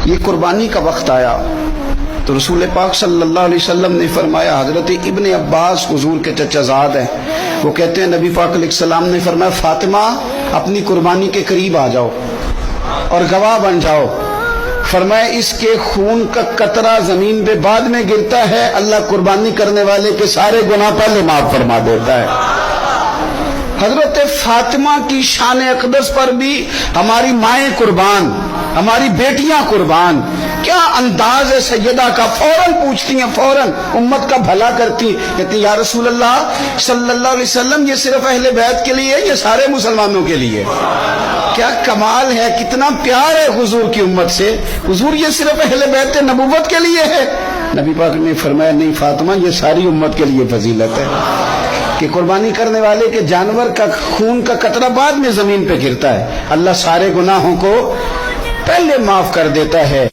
یہ قربانی کا وقت آیا تو رسول پاک صلی اللہ علیہ وسلم نے فرمایا، حضرت ابن عباس حضور کے چچا زاد ہیں، وہ کہتے ہیں نبی پاک علیہ السلام نے فرمایا فاطمہ اپنی قربانی کے قریب آ جاؤ اور گواہ بن جاؤ۔ فرمایا اس کے خون کا قطرہ زمین پہ بعد میں گرتا ہے، اللہ قربانی کرنے والے کے سارے گناہ پہلے معاف فرما دیتا ہے۔ حضرت فاطمہ کی شان اقدس پر بھی ہماری مائیں قربان، ہماری بیٹیاں قربان، کیا انداز ہے سیدہ کا، فوراً پوچھتی ہیں، فوراً امت کا بھلا کرتی، کہتی یا رسول اللہ صلی اللہ علیہ وسلم یہ صرف اہل بیت کے لیے ہے، یہ سارے مسلمانوں کے لیے؟ کیا کمال ہے، کتنا پیار ہے حضور کی امت سے۔ حضور یہ صرف اہل بیت نبوت کے لیے ہے؟ نبی پاک نے فرمایا نہیں فاطمہ یہ ساری امت کے لیے فضیلت ہے کہ قربانی کرنے والے کے جانور کا خون کا قطرہ بعد میں زمین پہ گرتا ہے، اللہ سارے گناہوں کو پہلے معاف کر دیتا ہے۔